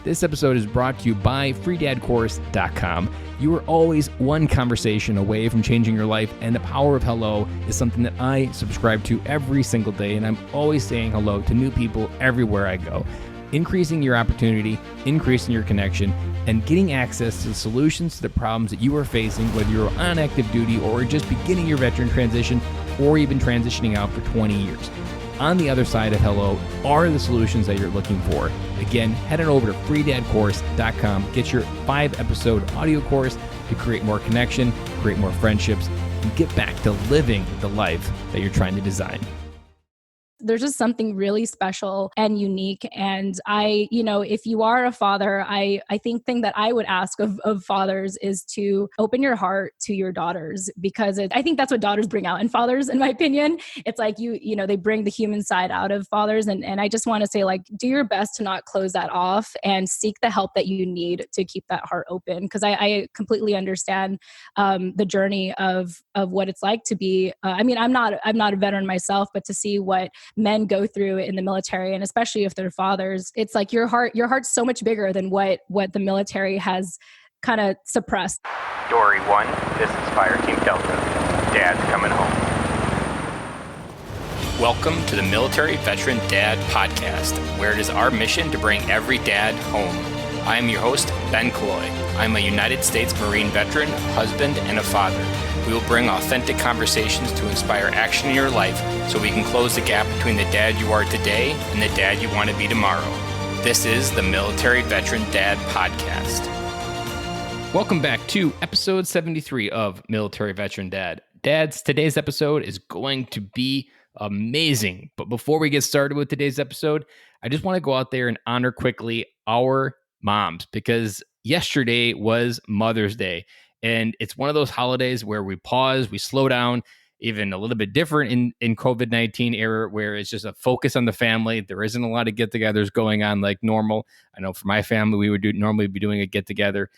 This episode is brought to you by freedadcourse.com. You are always one conversation away from changing your life, and the power of hello is something that I subscribe to every single day, and I'm always saying hello to new people everywhere I go. Increasing your opportunity, increasing your connection, and getting access to the solutions to the problems that you are facing, whether you're on active duty or just beginning your veteran transition or even transitioning out for 20 years. On the other side of hello are the solutions that you're looking for. Again, head on over to freedadcourse.com. Get your 5-episode audio course to create more connection, create more friendships, and get back to living the life that you're trying to design. There's just something really special and unique. And if you are a father, I think thing that I would ask of fathers is to open your heart to your daughters, because I think that's what daughters bring out in fathers, in my opinion. It's like, they bring the human side out of fathers. And I just want to say, like, do your best to not close that off and seek the help that you need to keep that heart open. Because I completely understand the journey of what it's like to be, I'm not a veteran myself, but to see what men go through in the military, and especially if they're fathers, it's like your heart's so much bigger than what the military has kind of suppressed. Dory 1, this is Fire Team Delta. Dad's coming home. Welcome to the Military Veteran Dad Podcast, where it is our mission to bring every dad home. I am your host, Ben Killoy. I'm a United States Marine veteran, husband, and a father. We will bring authentic conversations to inspire action in your life so we can close the gap between the dad you are today and the dad you want to be tomorrow. This is the Military Veteran Dad Podcast. Welcome back to episode 73 of Military Veteran Dad. Dads, today's episode is going to be amazing. But before we get started with today's episode, I just want to go out there and honor quickly our moms, because yesterday was Mother's Day. And it's one of those holidays where we pause, we slow down, even a little bit different in COVID-19 era, where it's just a focus on the family. There isn't a lot of get-togethers going on like normal. I know for my family, we would normally be doing a get-together.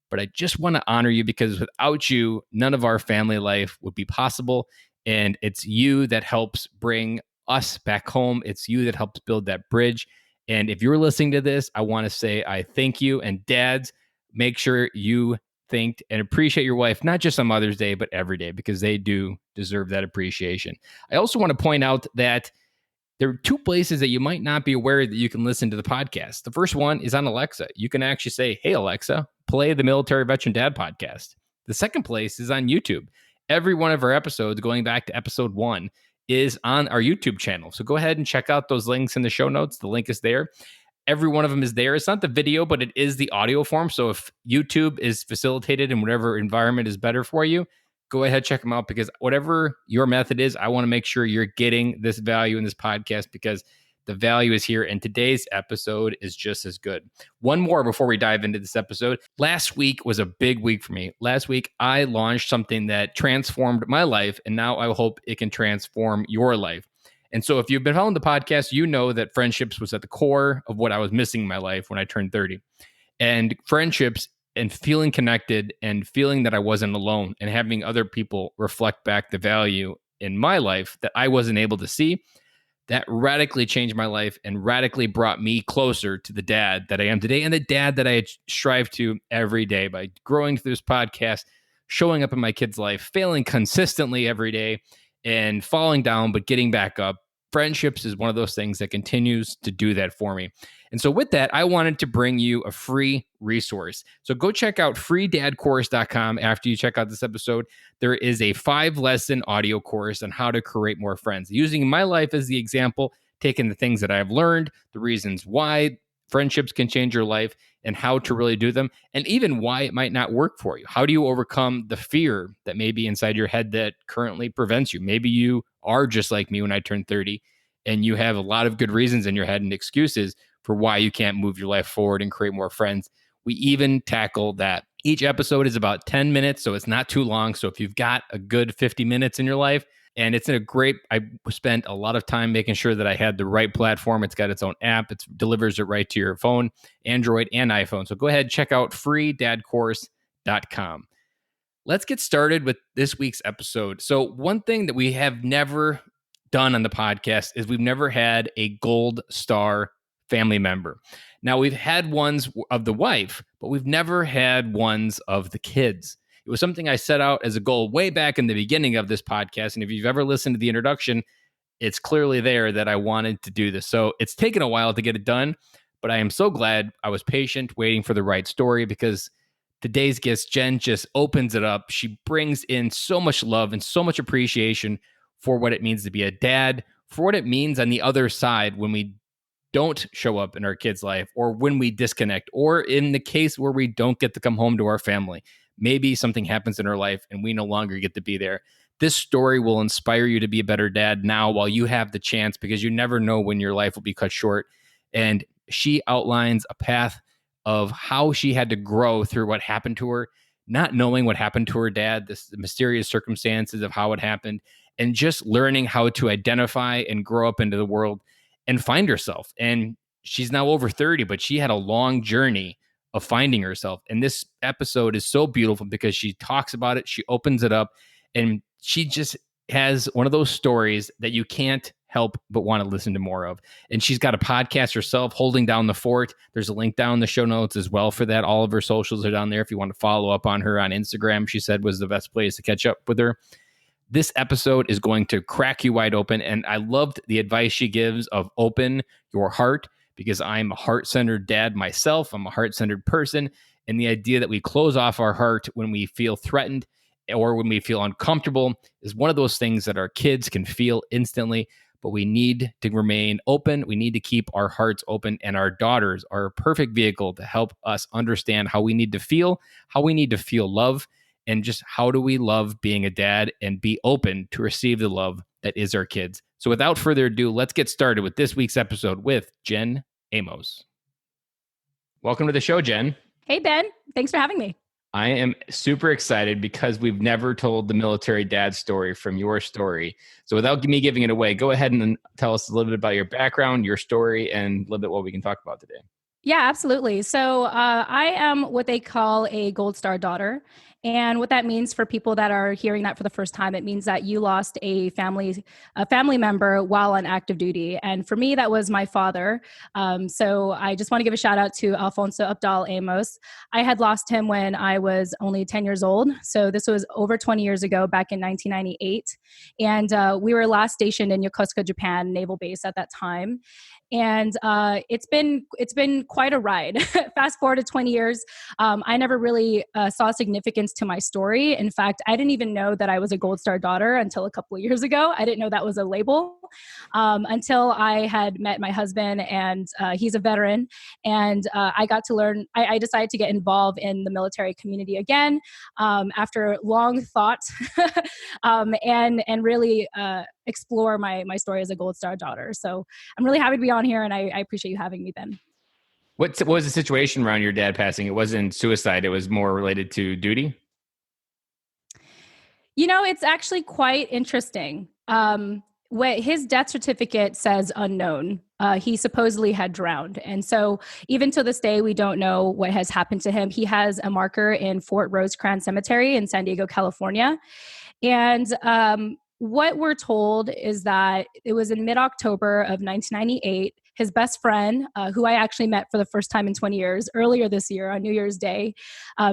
But I just want to honor you, because without you, none of our family life would be possible. And it's you that helps bring us back home. It's you that helps build that bridge. And if you're listening to this, I want to say I thank you. And dads, make sure you thank and appreciate your wife, not just on Mother's Day, but every day, because they do deserve that appreciation. I also want to point out that there are 2 places that you might not be aware that you can listen to the podcast. The first one is on Alexa. You can actually say, "Hey, Alexa, play the Military Veteran Dad podcast." The second place is on YouTube. Every one of our episodes, going back to episode 1, is on our YouTube channel. So go ahead and check out those links in the show notes. The link is there. Every one of them is there. It's not the video, but it is the audio form. So if YouTube is facilitated in whatever environment is better for you, go ahead, check them out, because whatever your method is, I want to make sure you're getting this value in this podcast, because the value is here. And today's episode is just as good. One more before we dive into this episode. Last week was a big week for me. Last week, I launched something that transformed my life, and now I hope it can transform your life. And so if you've been following the podcast, you know that friendships was at the core of what I was missing in my life when I turned 30. And friendships and feeling connected and feeling that I wasn't alone and having other people reflect back the value in my life that I wasn't able to see, that radically changed my life and radically brought me closer to the dad that I am today, and the dad that I strive to every day by growing through this podcast, showing up in my kid's life, failing consistently every day, and falling down, but getting back up. Friendships is one of those things that continues to do that for me. And so with that, I wanted to bring you a free resource. So go check out freedadcourse.com after you check out this episode. There is a 5-lesson audio course on how to create more friends. Using my life as the example, taking the things that I've learned, the reasons why friendships can change your life, and how to really do them, and even why it might not work for you. How do you overcome the fear that may be inside your head that currently prevents you? Maybe you are just like me when I turned 30, and you have a lot of good reasons in your head and excuses for why you can't move your life forward and create more friends. We even tackle that. Each episode is about 10 minutes, so it's not too long. So if you've got a good 50 minutes in your life, and it's in a great, I spent a lot of time making sure that I had the right platform. It's got its own app. It delivers it right to your phone, Android and iPhone. So go ahead, check out freedadcourse.com. Let's get started with this week's episode. So one thing that we have never done on the podcast is we've never had a gold star family member. Now, we've had ones of the wife, but we've never had ones of the kids. It was something I set out as a goal way back in the beginning of this podcast. And if you've ever listened to the introduction, it's clearly there that I wanted to do this. So it's taken a while to get it done, but I am so glad I was patient, waiting for the right story, because today's guest, Jen, just opens it up. She brings in so much love and so much appreciation for what it means to be a dad, for what it means on the other side when we don't show up in our kids' life, or when we disconnect, or in the case where we don't get to come home to our family. Maybe something happens in our life and we no longer get to be there. This story will inspire you to be a better dad now while you have the chance, because you never know when your life will be cut short. And she outlines a path of how she had to grow through what happened to her, not knowing what happened to her dad, the mysterious circumstances of how it happened, and just learning how to identify and grow up into the world and find herself. And she's now over 30, but she had a long journey of finding herself. And this episode is so beautiful because she talks about it, she opens it up, and she just has one of those stories that you can't help but want to listen to more of. And she's got a podcast herself, Holding Down the Fort. There's a link down in the show notes as well for that. All of her socials are down there if you want to follow up on her on Instagram. She said was the best place to catch up with her. This episode is going to crack you wide open. And I loved the advice she gives of open your heart, because I'm a heart-centered dad myself. I'm a heart-centered person. And the idea that we close off our heart when we feel threatened or when we feel uncomfortable is one of those things that our kids can feel instantly. But we need to remain open. We need to keep our hearts open. And our daughters are a perfect vehicle to help us understand how we need to feel love, and just how do we love being a dad and be open to receive the love that is our kids. So without further ado, let's get started with this week's episode with Jen Amos. Welcome to the show, Jen. Hey, Ben. Thanks for having me. I am super excited because we've never told the military dad story from your story. So without me giving it away, go ahead and tell us a little bit about your background, your story, and a little bit what we can talk about today. Yeah, absolutely. So I am what they call a Gold Star daughter. And what that means for people that are hearing that for the first time, it means that you lost a family member while on active duty. And for me, that was my father. So I just want to give a shout out to Alfonso Abdal Amos. I had lost him when I was only 10 years old. So this was over 20 years ago, back in 1998. And we were last stationed in Yokosuka, Japan, naval base at that time. And it's been quite a ride. Fast forward to 20 years, I never really saw significance to my story. In fact, I didn't even know that I was a Gold Star daughter until a couple of years ago. I didn't know that was a label until I had met my husband, and he's a veteran. And I got to learn. I decided to get involved in the military community again after long thought, and really explore my story as a Gold Star daughter. So I'm really happy to be on here, and I appreciate you having me, Ben. What was the situation around your dad passing? It wasn't suicide. It was more related to duty? You know, it's actually quite interesting. What his death certificate says unknown. He supposedly had drowned. And so even to this day, we don't know what has happened to him. He has a marker in Fort Rosecrans Cemetery in San Diego, California. And what we're told is that it was in mid-October of 1998. His best friend, who I actually met for the first time in 20 years, earlier this year on New Year's Day,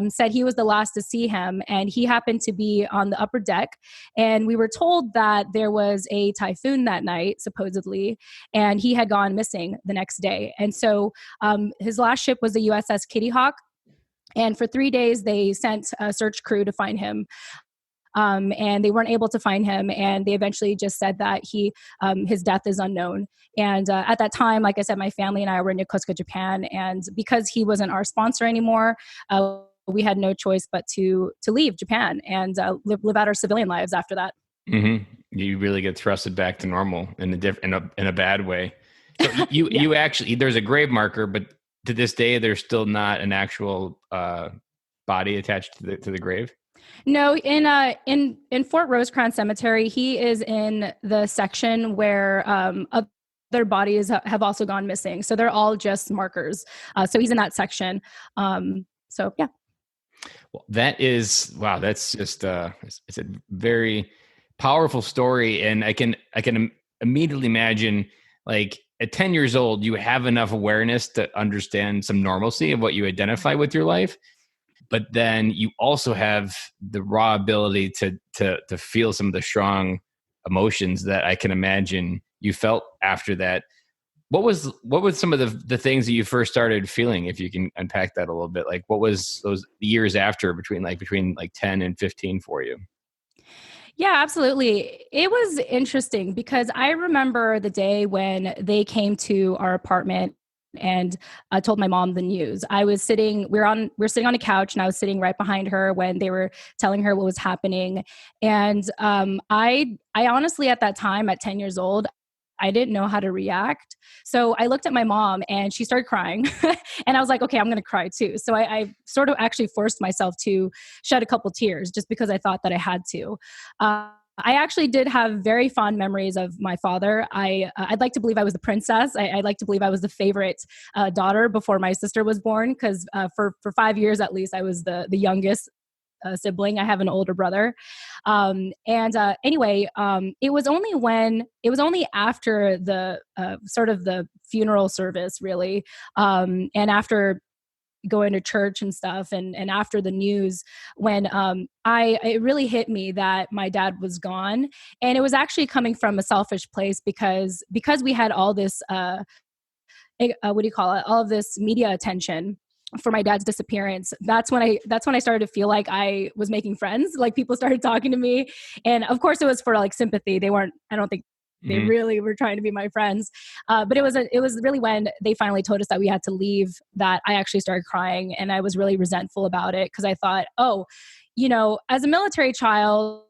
said he was the last to see him. And he happened to be on the upper deck. And we were told that there was a typhoon that night, supposedly, and he had gone missing the next day. And so his last ship was the USS Kitty Hawk. And for 3 days, they sent a search crew to find him. And they weren't able to find him. And they eventually just said that his death is unknown. And at that time, like I said, my family and I were in Yokosuka, Japan. And because he wasn't our sponsor anymore, we had no choice but to leave Japan and live out our civilian lives after that. Mm-hmm. You really get thrusted back to normal in a bad way. So you actually, there's a grave marker, but to this day, there's still not an actual body attached to the grave. No, in Fort Rosecrans Cemetery, he is in the section where other bodies have also gone missing. So they're all just markers. So he's in that section. So yeah. Well, wow. That's just it's a very powerful story, and I can immediately imagine like at 10 years old, you have enough awareness to understand some normalcy of what you identify with your life. But then you also have the raw ability to feel some of the strong emotions that I can imagine you felt after that. What was some of the things that you first started feeling, if you can unpack that a little bit? Like what was those years after between 10 and 15 for you? Yeah, absolutely. It was interesting because I remember the day when they came to our apartment and told my mom the news. I was sitting, we were sitting on a couch, and I was sitting right behind her when they were telling her what was happening. And I honestly, at that time, at 10 years old, I didn't know how to react. So I looked at my mom and she started crying. And I was like, okay, I'm going to cry too. So I sort of actually forced myself to shed a couple tears just because I thought that I had to. I actually did have very fond memories of my father. I'd like to believe I was the princess. I'd like to believe I was the favorite daughter before my sister was born, because for 5 years at least, I was the youngest sibling. I have an older brother. Anyway, it was only after the sort of the funeral service, really, and after going to church and stuff, and after the news, when it really hit me that my dad was gone. And it was actually coming from a selfish place, because we had all this what do you call it, all of this media attention for my dad's disappearance. That's when I started to feel like I was making friends. Like, people started talking to me, and of course it was for like sympathy. They weren't, I don't think they really were trying to be my friends. But it was really when they finally told us that we had to leave that I actually started crying, and I was really resentful about it, because I thought, oh, as a military child,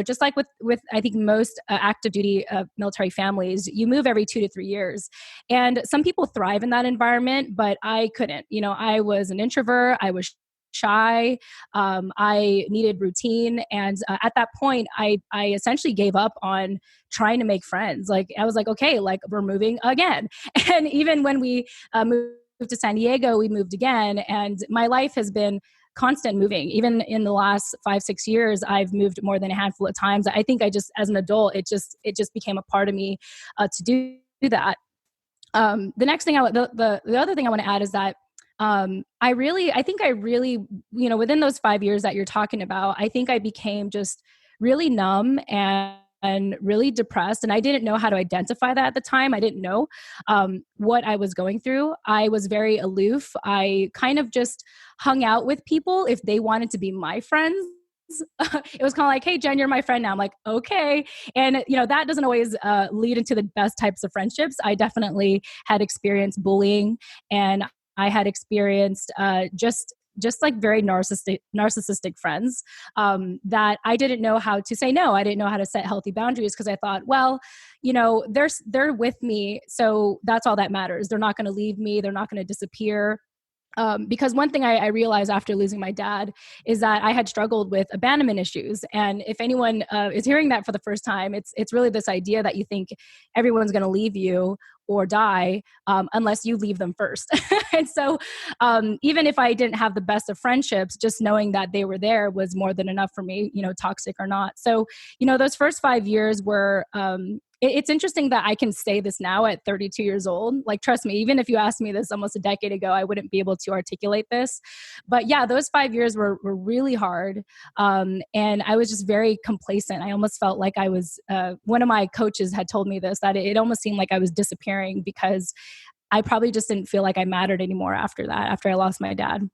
just like with I think most active duty military families, you move every 2 to 3 years, and some people thrive in that environment, but I couldn't. I was an introvert. I was shy. I needed routine, and at that point, I essentially gave up on trying to make friends. Like, I was like, okay, like, we're moving again, and even when we moved to San Diego, we moved again, and my life has been constant moving. Even in the last 5-6 years, I've moved more than a handful of times. I think as an adult, it just became a part of me to do that. The next thing the other thing I want to add is that I think I really, within those 5 years that you're talking about, I think I became just really numb and really depressed. And I didn't know how to identify that at the time. I didn't know what I was going through. I was very aloof. I kind of just hung out with people if they wanted to be my friends. It was kind of like, hey, Jen, you're my friend now. I'm like, okay. And, that doesn't always lead into the best types of friendships. I definitely had experienced bullying, and I had experienced just like very narcissistic friends that I didn't know how to say no. I didn't know how to set healthy boundaries, because I thought, well, they're with me, so that's all that matters. They're not going to leave me. They're not going to disappear. Because one thing I realized after losing my dad is that I had struggled with abandonment issues. And if anyone is hearing that for the first time, it's really this idea that you think everyone's going to leave you or die unless you leave them first. And so even if I didn't have the best of friendships, just knowing that they were there was more than enough for me, toxic or not. So, those first 5 years were it's interesting that I can say this now at 32 years old. Like, trust me, even if you asked me this almost a decade ago, I wouldn't be able to articulate this. But yeah, those 5 years were really hard. And I was just very complacent. I almost felt like I was, one of my coaches had told me this, that it almost seemed like I was disappearing, because I probably just didn't feel like I mattered anymore after I lost my dad.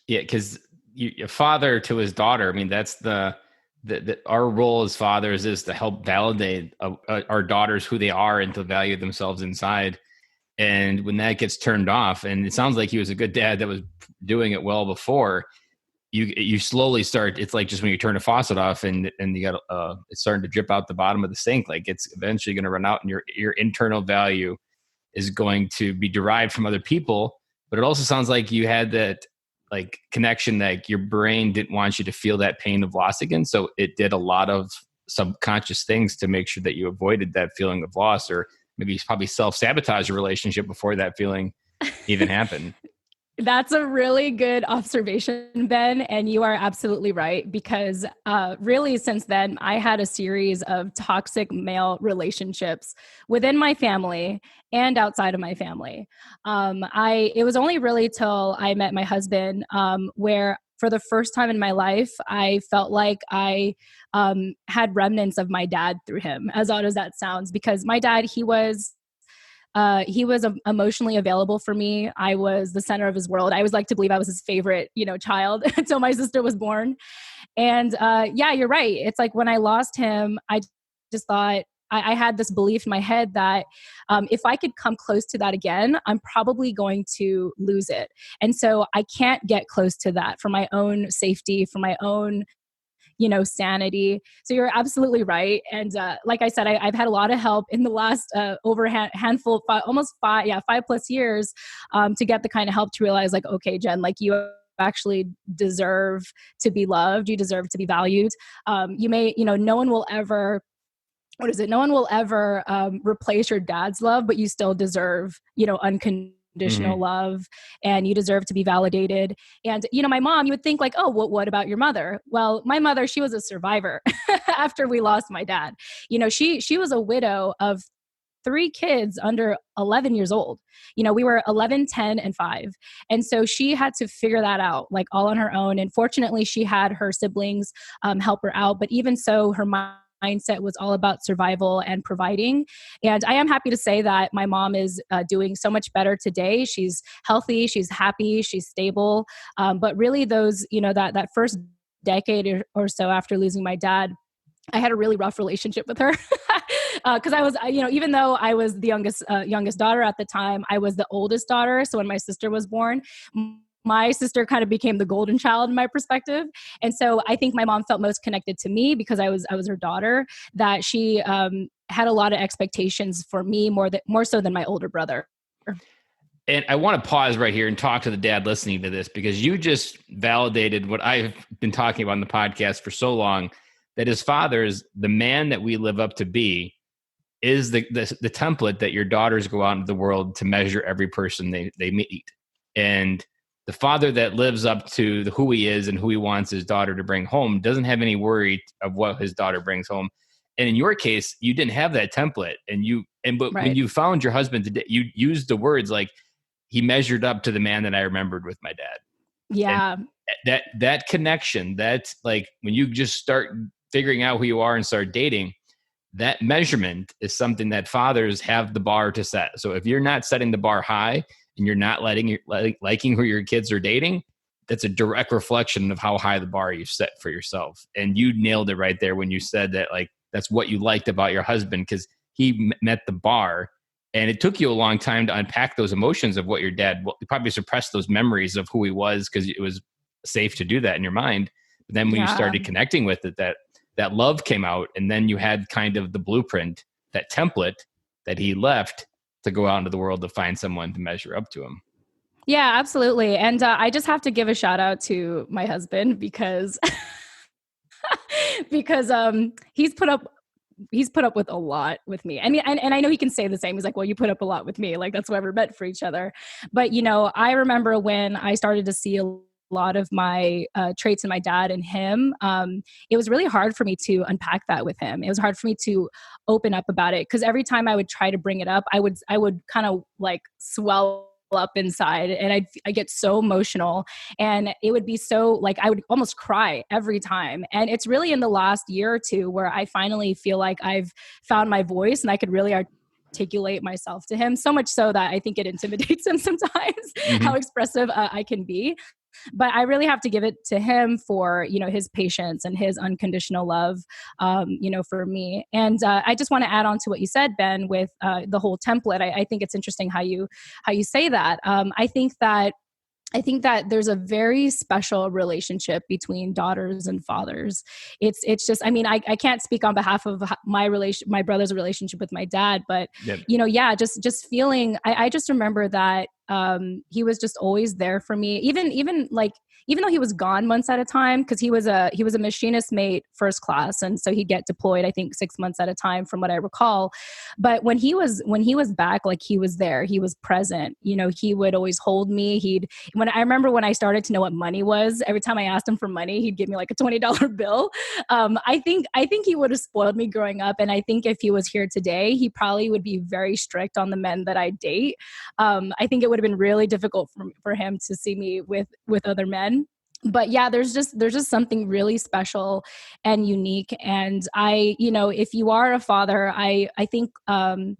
Yeah, because your father to his daughter, I mean, that's our role as fathers is to help validate our daughters who they are and to value themselves inside. And when that gets turned off, and it sounds like he was a good dad that was doing it well before, you slowly start. It's like just when you turn a faucet off and you got it's starting to drip out the bottom of the sink. Like, it's eventually going to run out, and your internal value is going to be derived from other people. But it also sounds like you had that like connection, that your brain didn't want you to feel that pain of loss again. So it did a lot of subconscious things to make sure that you avoided that feeling of loss, or maybe probably self-sabotage a relationship before that feeling even happened. That's a really good observation, Ben. And you are absolutely right, because really since then, I had a series of toxic male relationships within my family and outside of my family. It was only really till I met my husband where for the first time in my life, I felt like I had remnants of my dad through him, as odd as that sounds, because my dad, he was emotionally available for me. I was the center of his world. I always like to believe I was his favorite, child until my sister was born. And yeah, you're right. It's like when I lost him, I just thought I had this belief in my head that if I could come close to that again, I'm probably going to lose it. And so I can't get close to that for my own safety, for my own sanity. So you're absolutely right. And like I said, I've had a lot of help in the last over handful, almost 5+ years to get the kind of help to realize like, okay, Jen, like you actually deserve to be loved. You deserve to be valued. No one will ever no one will ever replace your dad's love, but you still deserve, unconditional love, and you deserve to be validated. And, my mom, you would think like, oh, what about your mother? Well, my mother, she was a survivor after we lost my dad. She was a widow of 3 kids under 11 years old. We were 11, 10, and 5. And so she had to figure that out like all on her own. And fortunately, she had her siblings help her out. But even so, her mindset was all about survival and providing. And I am happy to say that my mom is doing so much better today. She's healthy, she's happy, she's stable. But really those, that first decade or so after losing my dad, I had a really rough relationship with her because I was, even though I was the youngest daughter at the time, I was the oldest daughter. So when my sister was born, my sister kind of became the golden child in my perspective. And so I think my mom felt most connected to me because I was her daughter, that she had a lot of expectations for me more so than my older brother. And I want to pause right here and talk to the dad listening to this, because you just validated what I've been talking about on the podcast for so long, that as fathers, the man that we live up to be is the template that your daughters go out into the world to measure every person they meet. And the father that lives up to who he is and who he wants his daughter to bring home doesn't have any worry of what his daughter brings home. And in your case, you didn't have that template. But Right. When you found your husband today, you used the words like, he measured up to the man that I remembered with my dad. Yeah. And that connection, that's like when you just start figuring out who you are and start dating, that measurement is something that fathers have the bar to set. So if you're not setting the bar high and you're not liking who your kids are dating, that's a direct reflection of how high the bar you set for yourself. And you nailed it right there when you said that, like, that's what you liked about your husband, because he met the bar. And it took you a long time to unpack those emotions of what your dad, you probably suppressed those memories of who he was because it was safe to do that in your mind. But then when you started connecting with it, that love came out, and then you had kind of the blueprint, that template that he left to go out into the world to find someone to measure up to him. Yeah, absolutely. And I just have to give a shout out to my husband because he's put up with a lot with me. And I know he can say the same. He's like, well, you put up a lot with me. Like, that's why we're meant for each other. But, I remember when I started to see a lot of my traits in my dad and him, it was really hard for me to unpack that with him. It was hard for me to open up about it, because every time I would try to bring it up, I would kind of like swell up inside, and I get so emotional, and it would be so like I would almost cry every time. And it's really in the last year or two where I finally feel like I've found my voice and I could really articulate myself to him, so much so that I think it intimidates him sometimes how expressive I can be. But I really have to give it to him for, his patience and his unconditional love, for me. And I just want to add on to what you said, Ben, with the whole template. I think it's interesting how you say that. I think that there's a very special relationship between daughters and fathers. It's just, I can't speak on behalf of my brother's relationship with my dad, but, just feeling, I just remember that he was just always there for me. Even though he was gone months at a time, because he was a machinist mate first class, and so he'd get deployed, I think 6 months at a time, from what I recall. But when he was back, like, he was there, he was present. He would always hold me. I remember when I started to know what money was, every time I asked him for money, he'd give me like a $20 bill. I think he would have spoiled me growing up, and I think if he was here today, he probably would be very strict on the men that I date. I think it would have been really difficult for him to see me with other men. But yeah, there's just something really special and unique. And if you are a father, I think the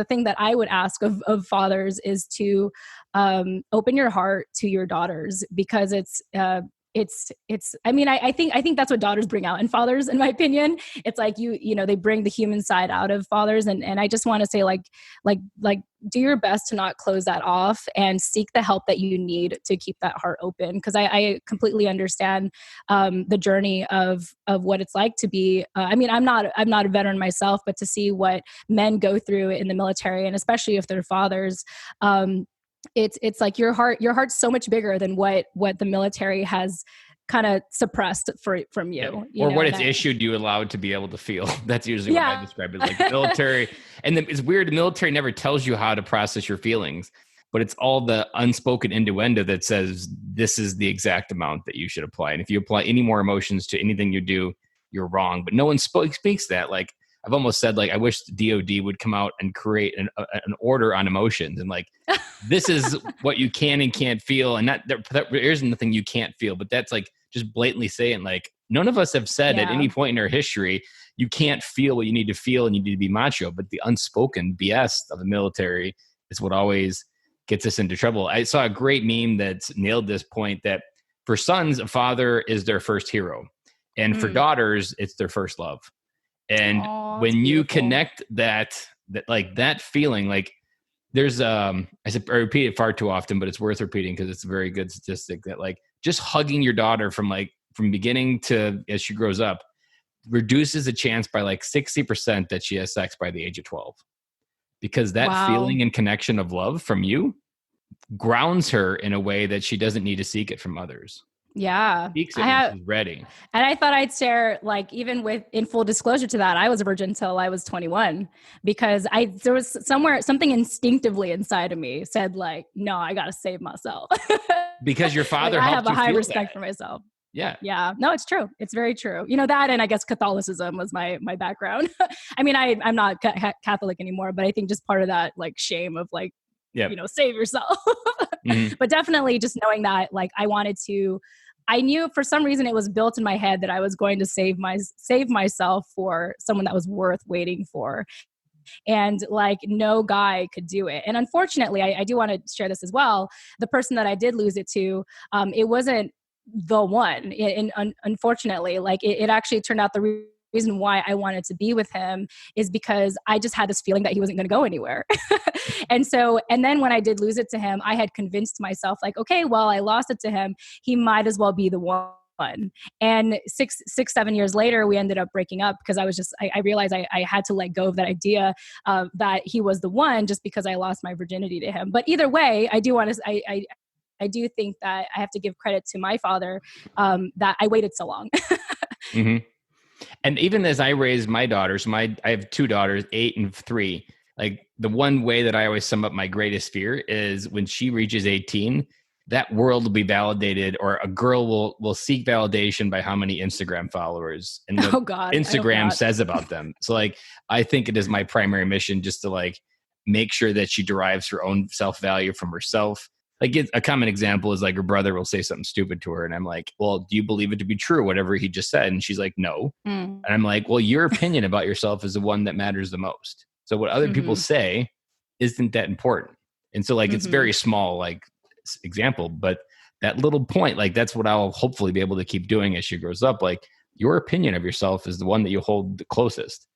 thing that I would ask of fathers is to open your heart to your daughters, because I think that's what daughters bring out in fathers, in my opinion. It's like, they bring the human side out of fathers. And I just want to say, like, do your best to not close that off, and seek the help that you need to keep that heart open. Cause I completely understand the journey of what it's like to be, I'm not a veteran myself, but to see what men go through in the military, and especially if they're fathers, it's like your heart's so much bigger than what the military has kind of suppressed from you. Or what it's issued you allowed to be able to feel. That's usually what I describe it, like military. And it's weird. The military never tells you how to process your feelings, but it's all the unspoken innuendo that says this is the exact amount that you should apply. And if you apply any more emotions to anything you do, you're wrong. But no one speaks that. Like, I've almost said, like, I wish the DOD would come out and create an order on emotions, and like, this is what you can and can't feel. And there is nothing you can't feel, but that's like just blatantly saying, like, none of us have said at any point in our history, you can't feel what you need to feel and you need to be macho. But the unspoken BS of the military is what always gets us into trouble. I saw a great meme that nailed this point, that for sons, a father is their first hero. And for daughters, it's their first love. And when you connect that feeling, like, there's I repeat it far too often, but it's worth repeating because it's a very good statistic, that like just hugging your daughter from beginning to as she grows up reduces the chance by like 60% that she has sex by the age of 12, because that feeling and connection of love from you grounds her in a way that she doesn't need to seek it from others. Yeah. She's ready. And I thought I'd share, like, even in full disclosure to that, I was a virgin until I was 21, because there was something instinctively inside of me said, like, no, I got to save myself. Because your father like, helped I have a high feel respect that. for myself. Yeah. Yeah. No, it's true. It's very true. That, and I guess Catholicism was my background. I'm not Catholic anymore, but I think just part of that, like, shame of, like, save yourself. Mm-hmm. But definitely just knowing that, like, I knew for some reason it was built in my head that I was going to save myself for someone that was worth waiting for. And like, no guy could do it. And unfortunately, I do want to share this as well. The person that I did lose it to, it wasn't the one. Unfortunately, like, it actually turned out the reason why I wanted to be with him is because I just had this feeling that he wasn't going to go anywhere. And then when I did lose it to him, I had convinced myself, like, okay, well, I lost it to him, he might as well be the one. And 7 years later, we ended up breaking up, because I realized I had to let go of that idea that he was the one, just because I lost my virginity to him. But either way, I do think that I have to give credit to my father that I waited so long. Mm-hmm. And even as I raised my daughters, I have two daughters, 8 and 3. Like, the one way that I always sum up my greatest fear is when she reaches 18, that world will be validated, or a girl will seek validation by how many Instagram followers and what Instagram says about them. So like, I think it is my primary mission just to like make sure that she derives her own self-value from herself. Like, a common example is like her brother will say something stupid to her, and I'm like, well, do you believe it to be true, whatever he just said? And she's like, no. And I'm like, well, your opinion about yourself is the one that matters the most. So what other people say isn't that important. And so like, it's very small, like, example, but that little point, like, that's what I'll hopefully be able to keep doing as she grows up. Like, your opinion of yourself is the one that you hold the closest.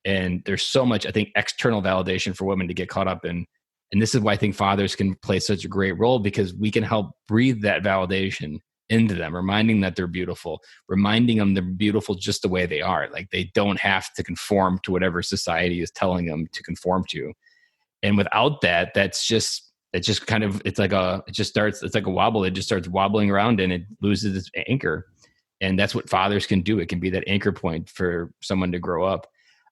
And there's so much, I think, external validation for women to get caught up in. And this is why I think fathers can play such a great role, because we can help breathe that validation into them, reminding that they're beautiful, reminding them they're beautiful just the way they are. Like, they don't have to conform to whatever society is telling them to conform to. And without that, that's just it just kind of, it's like a wobble. It just starts wobbling around and it loses its anchor. And that's what fathers can do. It can be that anchor point for someone to grow up.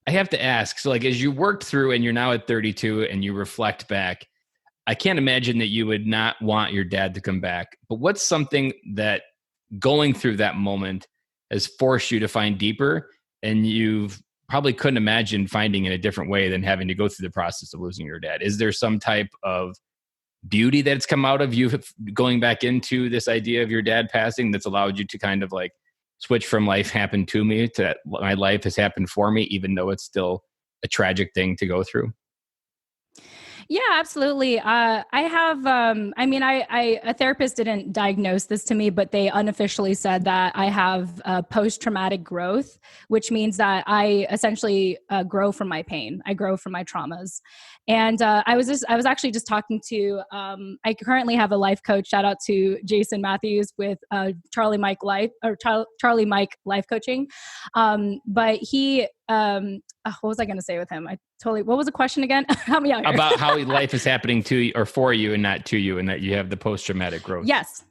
I have to ask, so like, as you worked through and you're now at 32 and you reflect back, I can't imagine that you would not want your dad to come back, but what's something that going through that moment has forced you to find deeper, and you've probably couldn't imagine finding in a different way than having to go through the process of losing your dad? Is there some type of beauty that's come out of you going back into this idea of your dad passing that's allowed you to kind of like switch from life happened to me to my life has happened for me, even though it's still a tragic thing to go through? Yeah, absolutely. I have, a therapist didn't diagnose this to me, but they unofficially said that I have post-traumatic growth, which means that I essentially grow from my pain. I grow from my traumas. And I was actually just talking to, I currently have a life coach, shout out to Jason Matthews with Charlie Mike Life Life Coaching. But he, what was I going to say with him? What was the question again? Help me out here. About how life is happening to you or for you and not to you, and that you have the post-traumatic growth. Yes.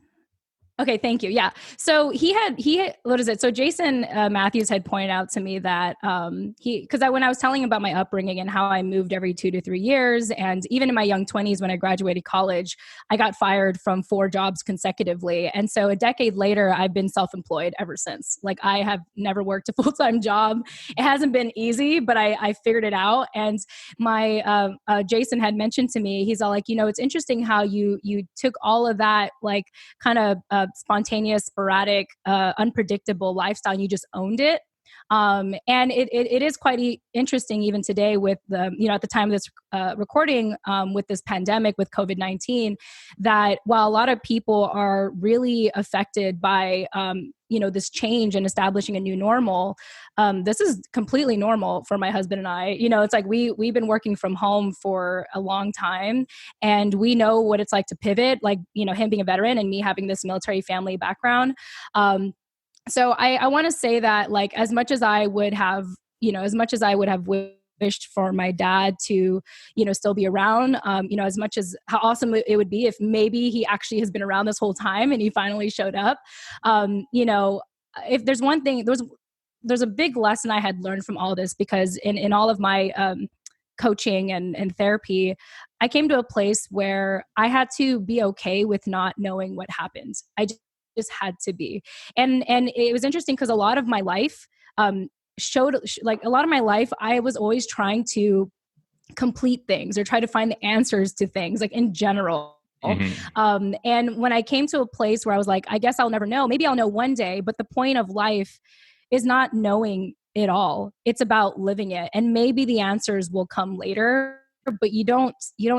Okay, thank you. Yeah. So he had, what is it? So Jason Matthews had pointed out to me that when I was telling him about my upbringing and how I moved every 2 to 3 years, and even in my young 20s when I graduated college, I got fired from 4 jobs consecutively. And so a decade later, I've been self-employed ever since. Like, I have never worked a full-time job. It hasn't been easy, but I figured it out. And my Jason had mentioned to me, he's all like, it's interesting how you took all of that, like, kind of spontaneous, sporadic, unpredictable lifestyle, and you just owned it. And it is quite interesting even today with the, at the time of this recording, with this pandemic, with COVID-19, that while a lot of people are really affected by, this change and establishing a new normal, this is completely normal for my husband and I. It's like we've been working from home for a long time, and we know what it's like to pivot, like, him being a veteran and me having this military family background. So I want to say that, like, as much as I would have wished for my dad to, still be around, as much as how awesome it would be if maybe he actually has been around this whole time and he finally showed up. If there's one thing, there's a big lesson I had learned from all this, because in all of my coaching and therapy, I came to a place where I had to be okay with not knowing what happened. I just had to be. And it was interesting because a lot of my life I was always trying to complete things or try to find the answers to things, like, in general. Mm-hmm. And when I came to a place where I was like, I guess I'll never know, maybe I'll know one day, but the point of life is not knowing it all. It's about living it. And maybe the answers will come later, but you don't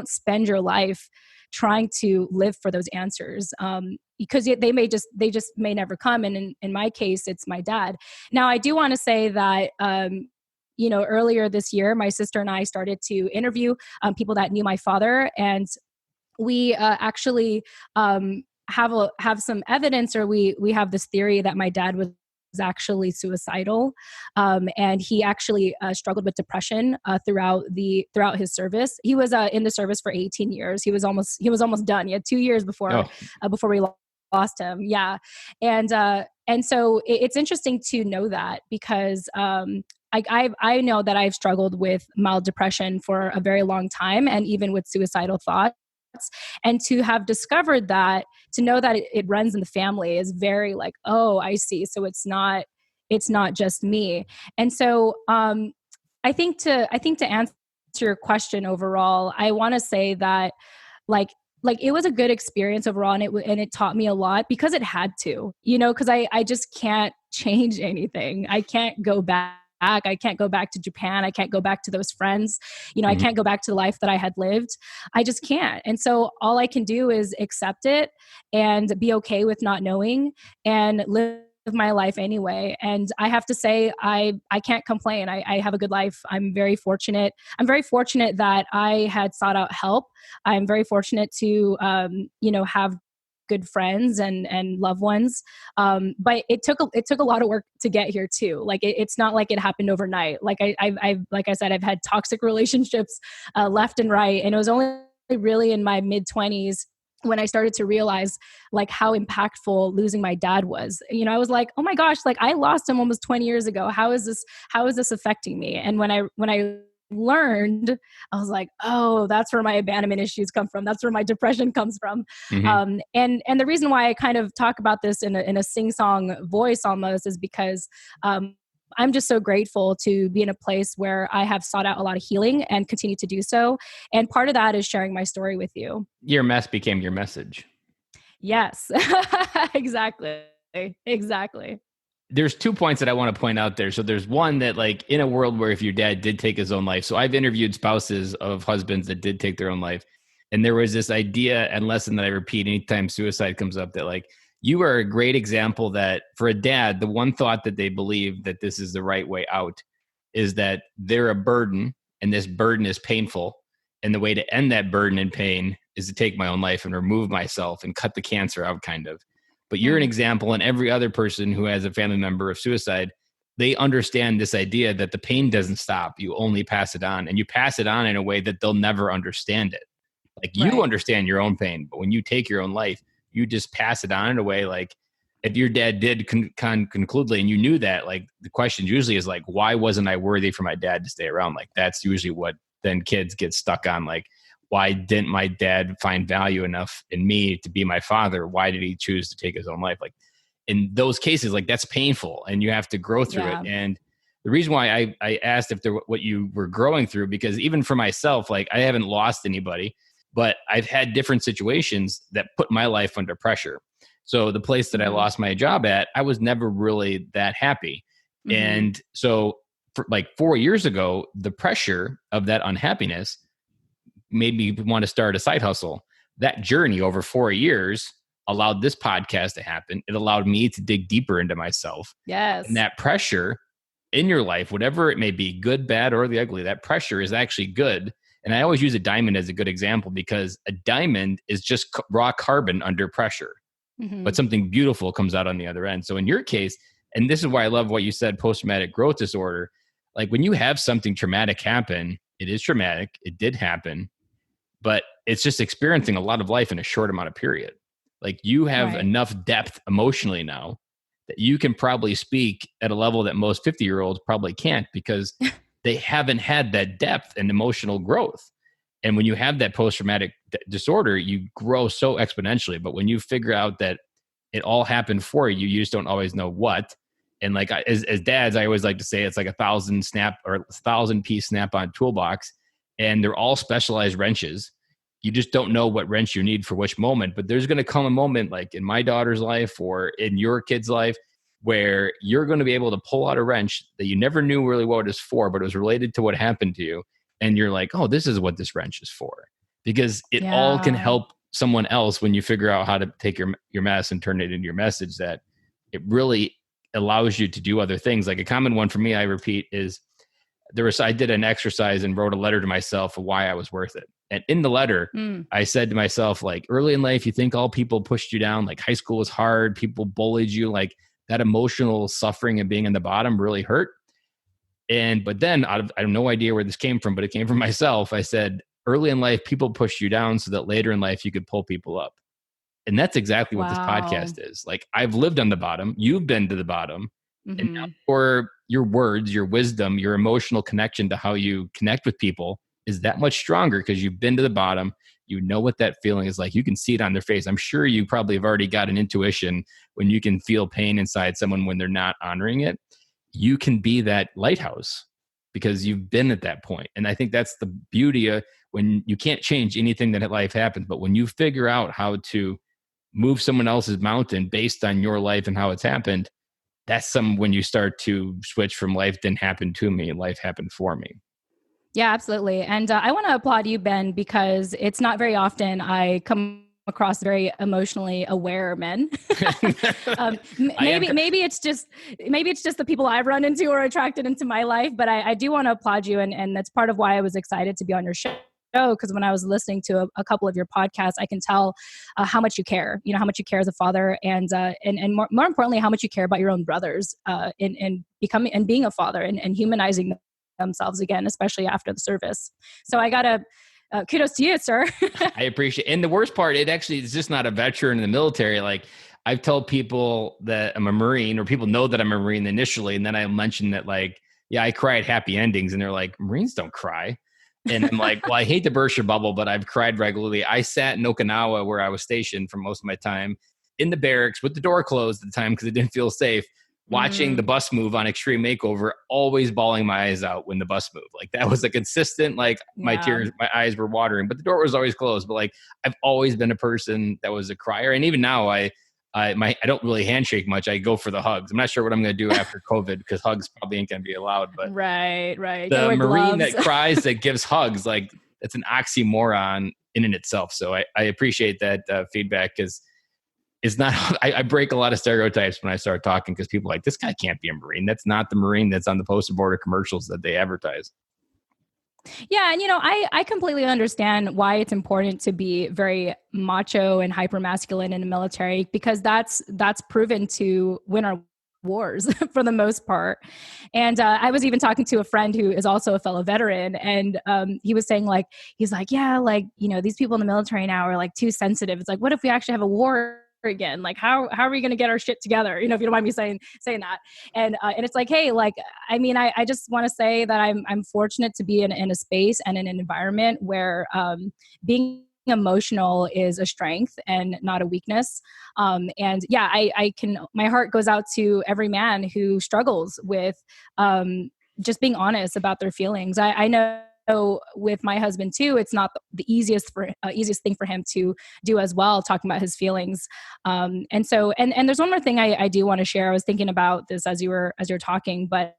spend your life trying to live for those answers, because they just may never come. And in my case, it's my dad. Now, I do want to say that, earlier this year, my sister and I started to interview people that knew my father, and we actually have some evidence, or we have this theory that my dad was actually suicidal, and he actually struggled with depression throughout his service. He was in the service for 18 years. He was almost done. He had 2 years before we lost him. Yeah, and so it's interesting to know that, because I know that I've struggled with mild depression for a very long time, and even with suicidal thoughts. And to have discovered that, to know that it runs in the family, is very like, oh, I see. So it's not just me. And so I think to answer your question overall, I want to say that like it was a good experience overall, and it taught me a lot, because it had to, because I just can't change anything. I can't go back. I can't go back to Japan. I can't go back to those friends. I can't go back to the life that I had lived. I just can't. And so all I can do is accept it and be okay with not knowing, and live my life anyway. And I have to say, I can't complain. I have a good life. I'm very fortunate. I'm very fortunate that I had sought out help. I'm very fortunate to, have good friends and loved ones. But it took a lot of work to get here too. Like, it's not like it happened overnight. Like I said, I've had toxic relationships left and right. And it was only really in my mid-20s when I started to realize like how impactful losing my dad was. I was like, oh my gosh, like I lost him almost 20 years ago. How is this affecting me? And when I learned, I was like, oh, that's where my abandonment issues come from. That's where my depression comes from. Mm-hmm. And the reason why I kind of talk about this in a sing-song voice almost is because I'm just so grateful to be in a place where I have sought out a lot of healing and continue to do so. And part of that is sharing my story with you. Your mess became your message. Yes, exactly. Exactly. There's 2 points that I want to point out there. So there's one that like in a world where if your dad did take his own life. So I've interviewed spouses of husbands that did take their own life. And there was this idea and lesson that I repeat anytime suicide comes up that like, you are a great example that for a dad, the one thought that they believe that this is the right way out is that they're a burden and this burden is painful. And the way to end that burden and pain is to take my own life and remove myself and cut the cancer out kind of. But you're an example, and every other person who has a family member of suicide, they understand this idea that the pain doesn't stop. You only pass it on, and you pass it on in a way that they'll never understand it. Like you understand your own pain, but when you take your own life, you just pass it on in a way like if your dad did concludely and you knew that, like the question usually is like, why wasn't I worthy for my dad to stay around? Like that's usually what then kids get stuck on. Like, why didn't my dad find value enough in me to be my father? Why did he choose to take his own life? Like in those cases, like that's painful and you have to grow through it. And the reason why I asked if there what you were growing through, because even for myself, like I haven't lost anybody, but I've had different situations that put my life under pressure. So the place that I lost my job at, I was never really that happy. And so for like 4 years ago, the pressure of that unhappiness made me want to start a side hustle. That journey over 4 years allowed this podcast to happen. It allowed me to dig deeper into myself. Yes. And that pressure in your life, whatever it may be, good, bad, or the ugly, that pressure is actually good. And I always use a diamond as a good example because a diamond is just raw carbon under pressure, but something beautiful comes out on the other end. So in your case, and this is why I love what you said, post-traumatic growth disorder, like when you have something traumatic happen, it is traumatic, it did happen, but it's just experiencing a lot of life in a short amount of period. Like you have enough depth emotionally now that you can probably speak at a level that most 50-year-olds probably can't because they haven't had that depth and emotional growth. And when you have that post-traumatic disorder, you grow so exponentially. But when you figure out that it all happened for you, you just don't always know what. And like as dads, I always like to say it's like 1,000-piece snap-on toolbox, and they're all specialized wrenches. You just don't know what wrench you need for which moment. But there's going to come a moment like in my daughter's life or in your kid's life where you're going to be able to pull out a wrench that you never knew really what it was for, but it was related to what happened to you. And you're like, oh, this is what this wrench is for. Because it all can help someone else when you figure out how to take your mess and turn it into your message, that it really allows you to do other things. Like a common one for me, I repeat, is I did an exercise and wrote a letter to myself of why I was worth it. And in the letter, I said to myself, like early in life, you think all people pushed you down, like high school was hard, people bullied you, like that emotional suffering and being in the bottom really hurt. But then I have no idea where this came from, but it came from myself. I said, early in life, people pushed you down so that later in life you could pull people up. And that's exactly what this podcast is. Like I've lived on the bottom. You've been to the bottom. And now for your words, your wisdom, your emotional connection to how you connect with people is that much stronger because you've been to the bottom. You know what that feeling is like. You can see it on their face. I'm sure you probably have already got an intuition when you can feel pain inside someone when they're not honoring it. You can be that lighthouse because you've been at that point. And I think that's the beauty of when you can't change anything that in life happens, but when you figure out how to move someone else's mountain based on your life and how it's happened, that's when you start to switch from life didn't happen to me, life happened for me. Yeah, absolutely. And I want to applaud you, Ben, because it's not very often I come across very emotionally aware men. Maybe it's just the people I've run into or attracted into my life, but I do want to applaud you. And that's part of why I was excited to be on your show. Because when I was listening to a couple of your podcasts, I can tell how much you care, how much you care as a father and more importantly, how much you care about your own brothers in becoming and being a father and humanizing themselves again, especially after the service. So I gotta kudos to you, sir. I appreciate it. And the worst part, it actually is just not a veteran in the military. Like I've told people that I'm a Marine, or people know that I'm a Marine initially. And then I mentioned that like, yeah, I cry at happy endings. And they're like, Marines don't cry. And I'm like, well, I hate to burst your bubble, but I've cried regularly. I sat in Okinawa, where I was stationed for most of my time, in the barracks with the door closed at the time because it didn't feel safe, watching the bus move on Extreme Makeover, always bawling my eyes out when the bus moved. Like that was a consistent, like my tears, my eyes were watering, but the door was always closed. But like I've always been a person that was a crier. And even now I don't really handshake much. I go for the hugs. I'm not sure what I'm going to do after COVID, because hugs probably ain't going to be allowed. But right. The Marine that cries that gives hugs, like it's an oxymoron in and itself. So I appreciate that feedback, because it's not. I break a lot of stereotypes when I start talking, because people are like, this guy can't be a Marine. That's not the Marine that's on the poster board of commercials that they advertise. Yeah. And, I completely understand why it's important to be very macho and hyper masculine in the military, because that's proven to win our wars for the most part. And I was even talking to a friend who is also a fellow veteran. And he was saying he's like, yeah, these people in the military now are like too sensitive. It's like, what if we actually have a war again? Like, how are we going to get our shit together? If you don't mind me saying that. And it's like, hey, I just want to say that I'm fortunate to be in a space and in an environment where being emotional is a strength and not a weakness. And yeah, my heart goes out to every man who struggles with just being honest about their feelings. I know with my husband too, it's not the easiest thing for him to do as well, talking about his feelings. And there's one more thing I do want to share. I was thinking about this as you're talking, but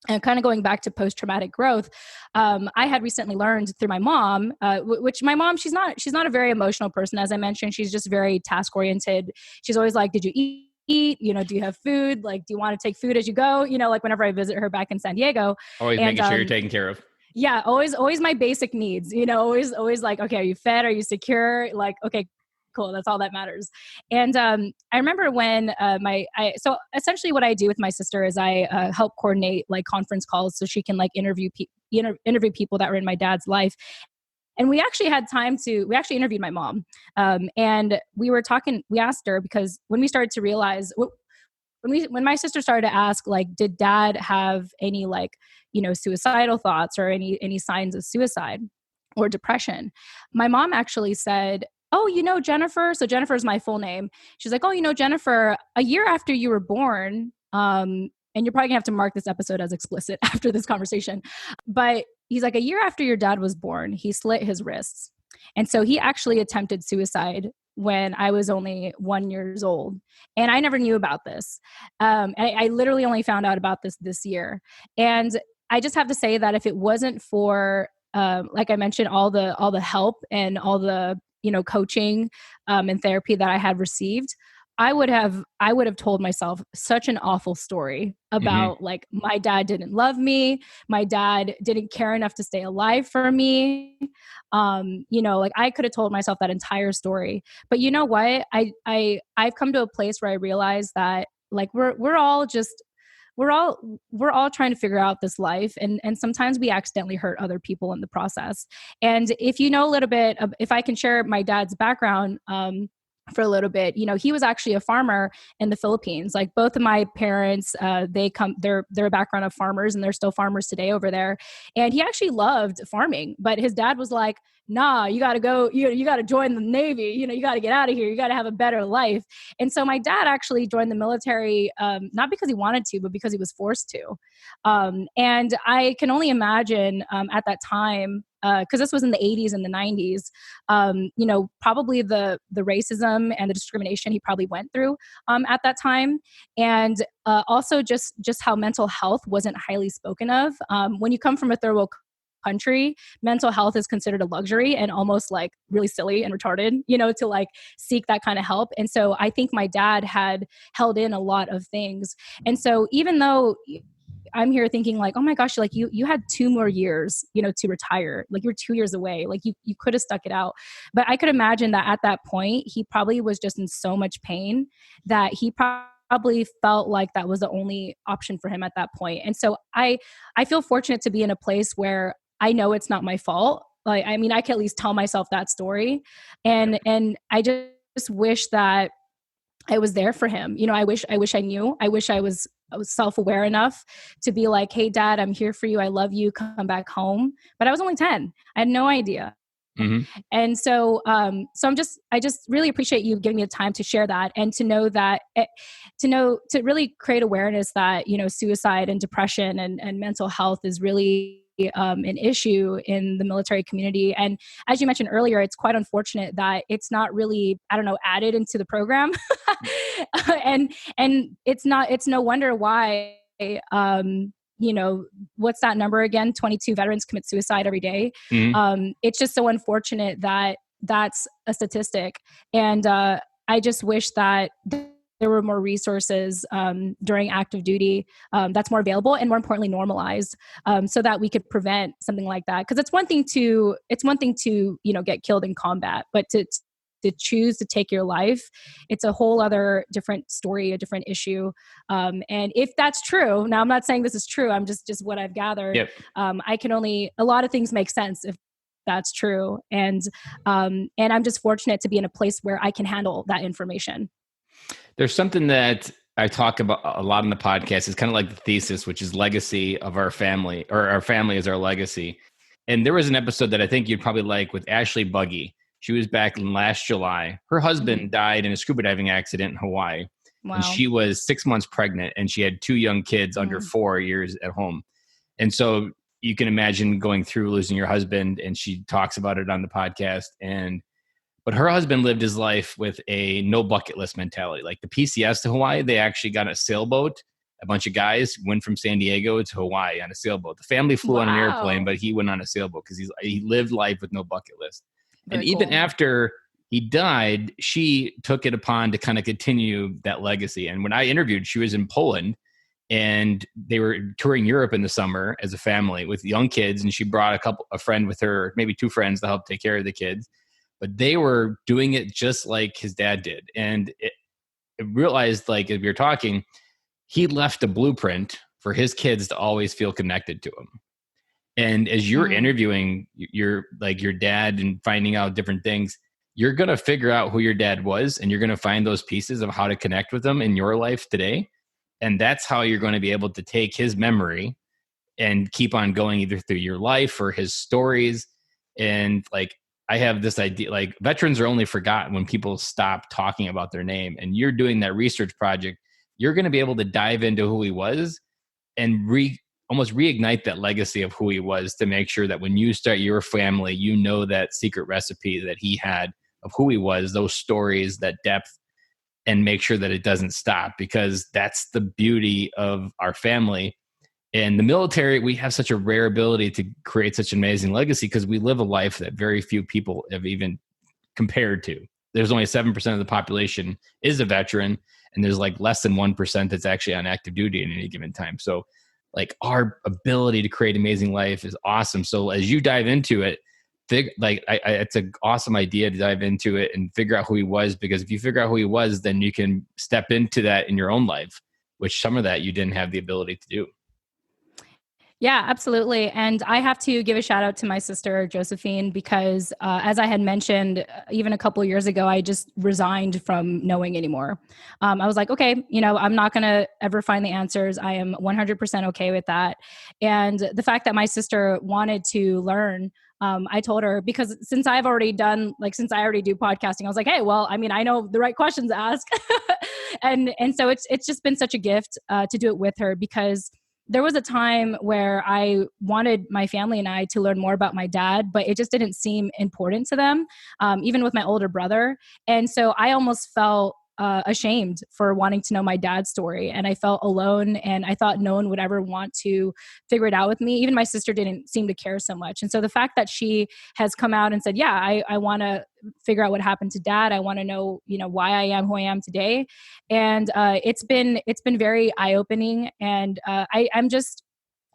and kind of going back to post-traumatic growth, I had recently learned through my mom, which my mom, she's not a very emotional person. As I mentioned, she's just very task-oriented. She's always like, did you eat? Do you have food? Like, do you want to take food as you go? Whenever I visit her back in San Diego. Always making sure you're taken care of. Yeah, always my basic needs, always like, okay, are you fed? Are you secure? Like, okay, cool. That's all that matters. And I remember when so essentially what I do with my sister is I help coordinate like conference calls so she can like interview people that were in my dad's life. And we actually interviewed my mom. And we asked her, because when we started to realize, when my sister started to ask, like, did dad have any suicidal thoughts or any signs of suicide or depression? My mom actually said, oh, Jennifer. So Jennifer is my full name. She's like, oh, Jennifer, a year after you were born, and you're probably gonna have to mark this episode as explicit after this conversation, but he's like, a year after your dad was born, he slit his wrists. And so he actually attempted suicide when I was only 1 year old. And I never knew about this. I literally only found out about this year. And I just have to say that if it wasn't for, like I mentioned, all the help and all the, coaching and therapy that I had received, I would have told myself such an awful story about like, my dad didn't love me. My dad didn't care enough to stay alive for me. Like I could have told myself that entire story, but you know what? I've come to a place where I realize that like, we're all trying to figure out this life. And sometimes we accidentally hurt other people in the process. And if you know a little bit if I can share my dad's background, for a little bit, he was actually a farmer in the Philippines. Like both of my parents, they're a background of farmers, and they're still farmers today over there. And he actually loved farming, but his dad was like, nah, you got to go, you got to join the Navy, you got to get out of here. You got to have a better life. And so my dad actually joined the military, not because he wanted to, but because he was forced to. And I can only imagine at that time, because this was in the 80s and the 90s, probably the racism and the discrimination he probably went through at that time. And also just how mental health wasn't highly spoken of. When you come from a third world country, mental health is considered a luxury and almost like really silly and retarded, to like seek that kind of help. And so I think my dad had held in a lot of things. And so even though I'm here thinking like, oh my gosh, like you had 2 more years, to retire. Like you were 2 years away. Like you could have stuck it out. But I could imagine that at that point, he probably was just in so much pain that he probably felt like that was the only option for him at that point. And so I feel fortunate to be in a place where I know it's not my fault. Like, I mean, I can at least tell myself that story. And I just wish that I was there for him. You know, I wish I knew. I wish I was self-aware enough to be like, hey, Dad, I'm here for you. I love you. Come back home. But I was only 10. I had no idea. Mm-hmm. And so, I just really appreciate you giving me the time to share that, and to know that, to really create awareness that, you know, suicide and depression and mental health is really an issue in the military community. And as you mentioned earlier, it's quite unfortunate that it's not really, I don't know, added into the program. and it's no wonder why, you know, what's that number again? 22 veterans commit suicide every day. Mm-hmm. It's just so unfortunate that that's a statistic. And I just wish that there were more resources during active duty that's more available and, more importantly, normalized, so that we could prevent something like that. Because it's one thing to you know, get killed in combat, but to choose to take your life, it's a whole other different story, a different issue. And if that's true, now I'm not saying this is true, I'm just what I've gathered. Yep. A lot of things make sense if that's true. And I'm just fortunate to be in a place where I can handle that information. There's something that I talk about a lot in the podcast. It's kind of like the thesis, which is legacy of our family, or our family is our legacy. And there was an episode that I think you'd probably like with Ashley Buggy. She was back in last July. Her husband died in a scuba diving accident in Hawaii. Wow. And she was 6 months pregnant, and she had 2 young kids under 4 years at home. And so you can imagine going through losing your husband, and she talks about it on the podcast. But her husband lived his life with a no bucket list mentality. Like the PCS to Hawaii, they actually got a sailboat. A bunch of guys went from San Diego to Hawaii on a sailboat. The family flew on an airplane, but he went on a sailboat because he lived life with no bucket list. Very and even cool. after he died, she took it upon to kind of continue that legacy. And when I interviewed, she was in Poland, and they were touring Europe in the summer as a family with young kids. And she brought a friend with her, maybe 2 friends, to help take care of the kids. But they were doing it just like his dad did. And it realized, like, if you're talking, he left a blueprint for his kids to always feel connected to him. And as you're interviewing your dad and finding out different things, you're going to figure out who your dad was, and you're going to find those pieces of how to connect with him in your life today. And that's how you're going to be able to take his memory and keep on going, either through your life or his stories. And like, I have this idea, like, veterans are only forgotten when people stop talking about their name. And you're doing that research project, you're going to be able to dive into who he was and almost reignite that legacy of who he was, to make sure that when you start your family, you know that secret recipe that he had of who he was, those stories, that depth, and make sure that it doesn't stop, because that's the beauty of our family. In the military, we have such a rare ability to create such an amazing legacy because we live a life that very few people have even compared to. There's only 7% of the population is a veteran, and there's like less than 1% that's actually on active duty at any given time. So like, our ability to create amazing life is awesome. So as you dive into it, it's an awesome idea to dive into it and figure out who he was, because if you figure out who he was, then you can step into that in your own life, which some of that you didn't have the ability to do. Yeah, absolutely. And I have to give a shout out to my sister, Josephine, because as I had mentioned, even a couple of years ago, I just resigned from knowing anymore. I was like, okay, you know, I'm not going to ever find the answers. I am 100% okay with that. And the fact that my sister wanted to learn, I told her, because since I already do podcasting, I was like, hey, well, I mean, I know the right questions to ask. and so it's just been such a gift to do it with her, because there was a time where I wanted my family and I to learn more about my dad, but it just didn't seem important to them, even with my older brother. And so I almost felt ashamed for wanting to know my dad's story. And I felt alone, and I thought no one would ever want to figure it out with me. Even my sister didn't seem to care so much. And so the fact that she has come out and said, yeah, I want to figure out what happened to Dad. I want to know, why I am who I am today. And it's been very eye-opening. And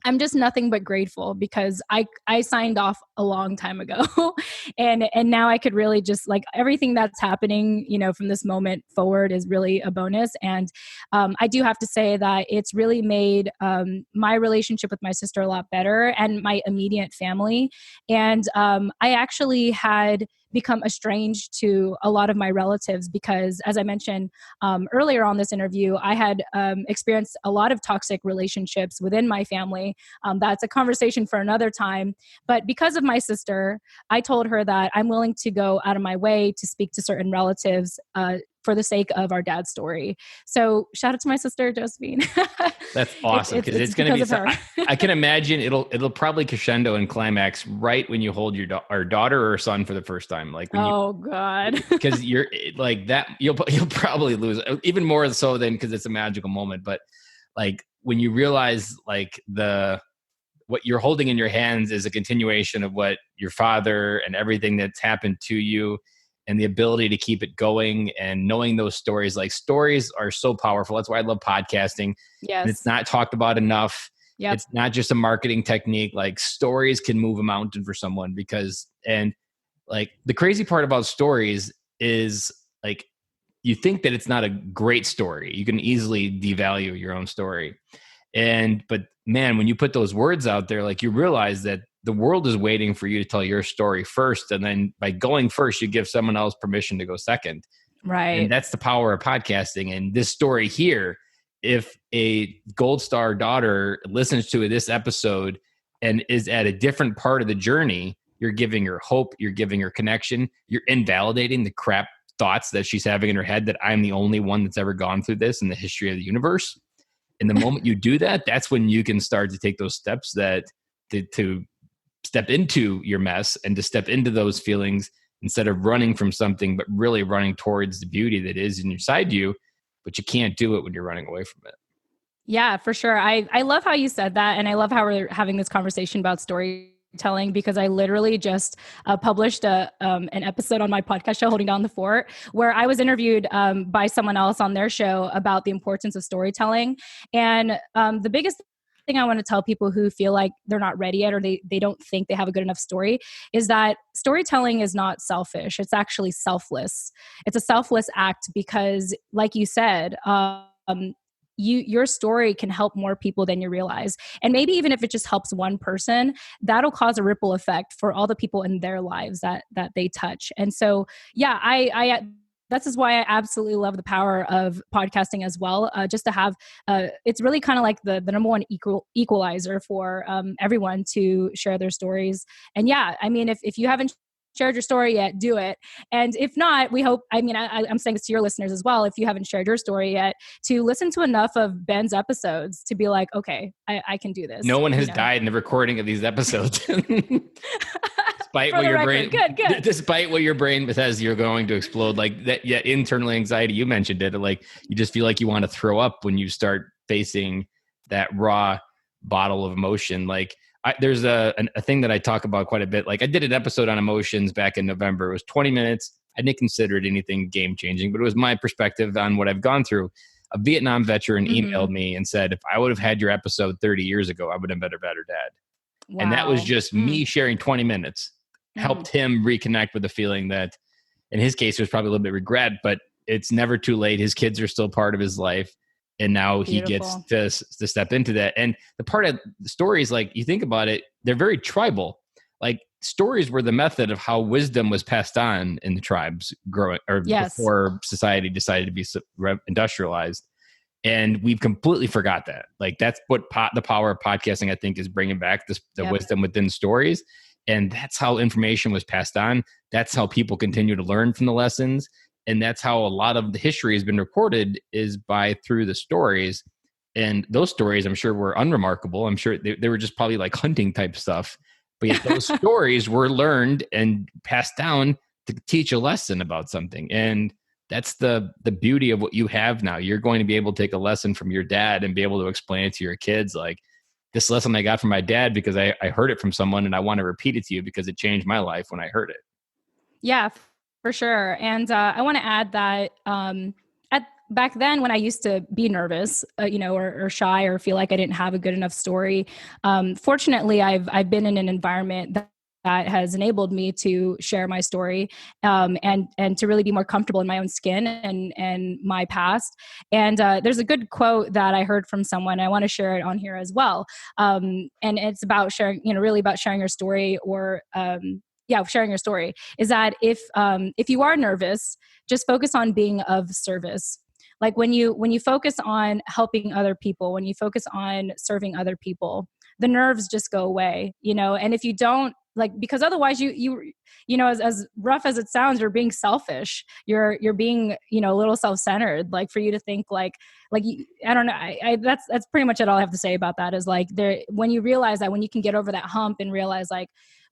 I'm just nothing but grateful because I signed off a long time ago. and now I could really just like everything that's happening, from this moment forward is really a bonus. And I do have to say that it's really made my relationship with my sister a lot better and my immediate family. And I actually had become estranged to a lot of my relatives because, as I mentioned earlier on this interview, I had experienced a lot of toxic relationships within my family. That's a conversation for another time. But because of my sister, I told her that I'm willing to go out of my way to speak to certain relatives for the sake of our dad's story. So shout out to my sister, Josephine. That's awesome because it's going to be. I can imagine it'll probably crescendo and climax right when you hold our daughter or son for the first time. Like, God, because you're like that, you'll probably lose even more so than because it's a magical moment. But like when you realize like what you're holding in your hands is a continuation of what your father and everything that's happened to you. And the ability to keep it going and knowing those stories, like stories are so powerful. That's why I love podcasting. Yes. And it's not talked about enough. Yep. It's not just a marketing technique. Like stories can move a mountain for someone and like the crazy part about stories is like, you think that it's not a great story. You can easily devalue your own story. But man, when you put those words out there, like you realize that the world is waiting for you to tell your story first. And then by going first, you give someone else permission to go second. Right. And that's the power of podcasting. And this story here, if a Gold Star daughter listens to this episode and is at a different part of the journey, you're giving her hope, you're giving her connection, you're invalidating the crap thoughts that she's having in her head that I'm the only one that's ever gone through this in the history of the universe. And the moment you do that, that's when you can start to take those steps to step into your mess and to step into those feelings instead of running from something, but really running towards the beauty that is inside you, but you can't do it when you're running away from it. Yeah, for sure. I love how you said that. And I love how we're having this conversation about storytelling because I literally just published an episode on my podcast show, Holding Down the Fort, where I was interviewed by someone else on their show about the importance of storytelling. And the biggest thing I want to tell people who feel like they're not ready yet or they don't think they have a good enough story is that storytelling is not selfish. It's actually selfless. It's a selfless act because, like you said, your story can help more people than you realize. And maybe even if it just helps one person, that'll cause a ripple effect for all the people in their lives that they touch. And so, yeah, I this is why I absolutely love the power of podcasting as well. Just to have, it's really kind of like the number one equalizer for everyone to share their stories. And yeah, I mean, if you haven't shared your story yet, do it. And if not, we hope, I mean, I'm saying this to your listeners as well, if you haven't shared your story yet, to listen to enough of Ben's episodes to be like, okay, I can do this. No one has died in the recording of these episodes. Despite what your brain, good. Despite what your brain says, you're going to explode. Like that, yeah, internal anxiety. You mentioned it. Like you just feel like you want to throw up when you start facing that raw bottle of emotion. Like there's a thing that I talk about quite a bit. Like I did an episode on emotions back in November. It was 20 minutes. I didn't consider it anything game changing, but it was my perspective on what I've gone through. A Vietnam veteran emailed me and said, if I would have had your episode 30 years ago, I would have been a better dad. Wow. And that was just me sharing 20 minutes. Helped him reconnect with the feeling that in his case, there's probably a little bit of regret, but it's never too late. His kids are still part of his life. And now he gets to step into that. And the part of the stories, like you think about it, they're very tribal. Like stories were the method of how wisdom was passed on in the tribes growing or before society decided to be industrialized. And we've completely forgot that. Like that's what the power of podcasting, I think, is bringing back the wisdom within stories. And that's how information was passed on. That's how people continue to learn from the lessons. And that's how a lot of the history has been recorded is through the stories. And those stories, I'm sure, were unremarkable. I'm sure they were just probably like hunting type stuff. But yet those stories were learned and passed down to teach a lesson about something. And that's the beauty of what you have now. You're going to be able to take a lesson from your dad and be able to explain it to your kids. Like, this lesson I got from my dad because I heard it from someone and I want to repeat it to you because it changed my life when I heard it. Yeah, for sure. And I want to add that back then when I used to be nervous, or shy or feel like I didn't have a good enough story, fortunately, I've been in an environment that has enabled me to share my story, and to really be more comfortable in my own skin and my past. And there's a good quote that I heard from someone. I want to share it on here as well. And it's about sharing, really about sharing your story, or sharing your story. Is that if you are nervous, just focus on being of service. Like when you focus on helping other people, when you focus on serving other people, the nerves just go away, and if you don't, because otherwise you as rough as it sounds, you're being selfish. You're being, a little self-centered, for you to think I don't know. That's pretty much it. All I have to say about that is when you realize that, when you can get over that hump and realize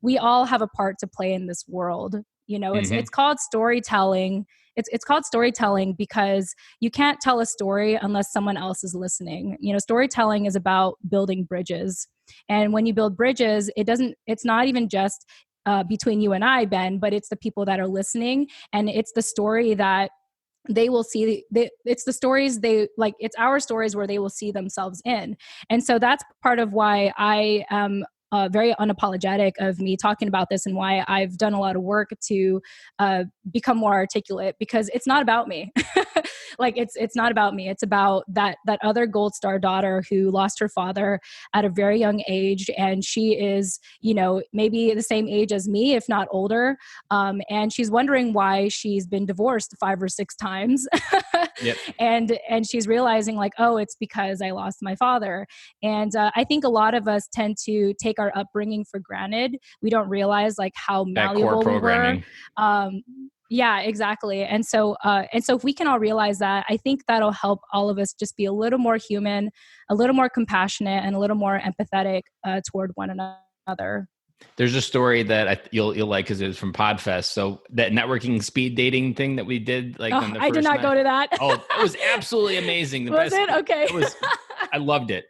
we all have a part to play in this world. It's called storytelling. It's called storytelling because you can't tell a story unless someone else is listening. Storytelling is about building bridges. And when you build bridges, it's not even just between you and I, Ben, but it's the people that are listening. And it's the story that they will see. It's the stories it's our stories where they will see themselves in. And so that's part of why I am very unapologetic of me talking about this, and why I've done a lot of work to become more articulate, because it's not about me. It's not about me. It's about that other Gold Star daughter who lost her father at a very young age. And she is, maybe the same age as me, if not older. And she's wondering why she's been divorced 5 or 6 times. Yep. And she's realizing it's because I lost my father. And I think a lot of us tend to take our upbringing for granted. We don't realize how malleable we were. Yeah, exactly. And so if we can all realize that, I think that'll help all of us just be a little more human, a little more compassionate, and a little more empathetic toward one another. There's a story that you'll like, because it was from Podfest. So that networking speed dating thing that we did, on the I did not go to that. Oh, it was absolutely amazing. Was it? Okay. I loved it.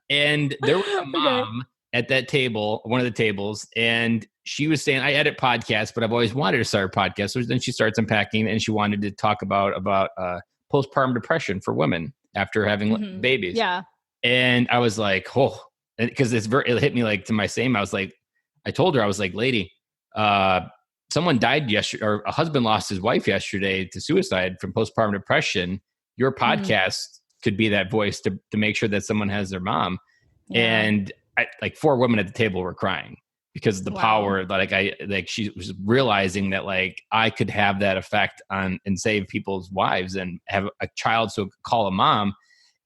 And there was a mom at that table, one of the tables, and she was saying, I edit podcasts, but I've always wanted to start a podcast. So then she starts unpacking, and she wanted to talk about postpartum depression for women after having babies. Yeah. And I was like, oh, because it hit me to my same. I told her, I was like, lady, someone died yesterday, or a husband lost his wife yesterday to suicide from postpartum depression. Your podcast could be that voice to make sure that someone has their mom. Yeah. And 4 women at the table were crying because of the power that she was realizing that I could have that effect on and save people's wives and have a child so call a mom.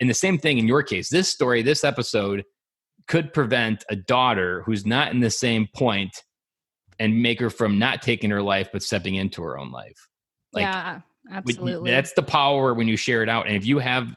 And the same thing in your case. This story, this episode could prevent a daughter who's not in the same point and make her from not taking her life but stepping into her own life. Yeah, absolutely. That's the power when you share it out. And if you have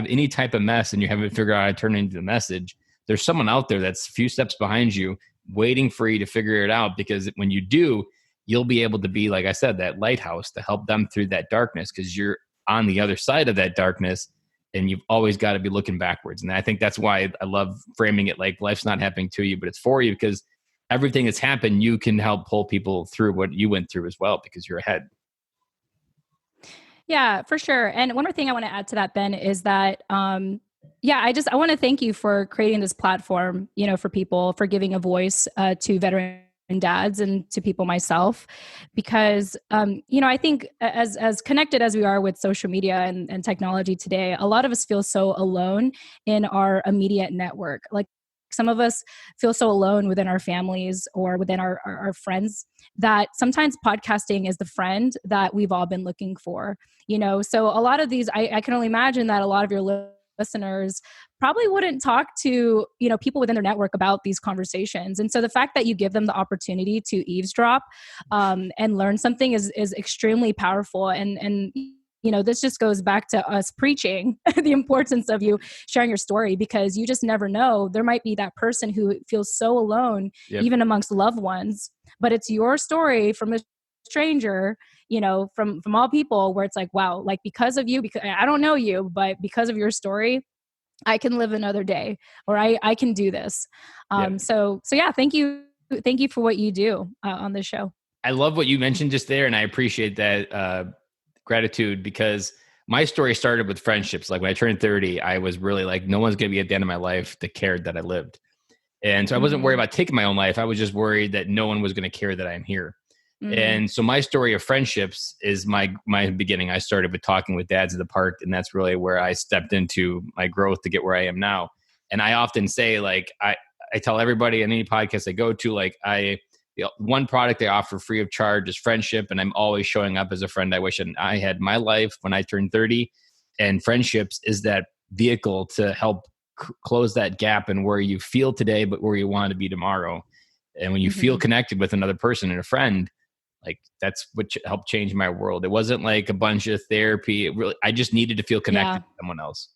any type of mess and you haven't figured out how to turn it into the message, there's someone out there that's a few steps behind you waiting for you to figure it out, because when you do, you'll be able to be, like I said, that lighthouse to help them through that darkness, because you're on the other side of that darkness, and you've always got to be looking backwards. And I think that's why I love framing it like life's not happening to you, but it's for you, because everything that's happened, you can help pull people through what you went through as well, because you're ahead. Yeah, for sure. And one more thing I want to add to that, Ben, is that, I want to thank you for creating this platform, for people, for giving a voice to veteran dads and to people myself, because, I think as connected as we are with social media and technology today, a lot of us feel so alone in our immediate network. Some of us feel so alone within our families or within our friends that sometimes podcasting is the friend that we've all been looking for, So a lot of these, I can only imagine that a lot of your listeners probably wouldn't talk to, people within their network about these conversations. And so the fact that you give them the opportunity to eavesdrop and learn something is extremely powerful. And this just goes back to us preaching the importance of you sharing your story, because you just never know. There might be that person who feels so alone, even amongst loved ones, but it's your story from a stranger, from all people, where it's wow, because of you, because I don't know you, but because of your story, I can live another day, or I can do this. So yeah, thank you for what you do on this show. I love what you mentioned just there, and I appreciate that gratitude, because my story started with friendships. Like when I turned 30, I was really like, no one's going to be at the end of my life that cared that I lived. And so I wasn't worried about taking my own life. I was just worried that no one was going to care that I'm here. And so my story of friendships is my beginning. I started with talking with dads at the park, and that's really where I stepped into my growth to get where I am now. And I often say, like, I tell everybody in any podcast I go to, like, one product I offer free of charge is friendship. And I'm always showing up as a friend I wish I had my life when I turned 30. And friendships is that vehicle to help close that gap in where you feel today, but where you want to be tomorrow. And when you feel connected with another person and a friend, like that's what helped change my world. It wasn't like a bunch of therapy. I just needed to feel connected to someone else.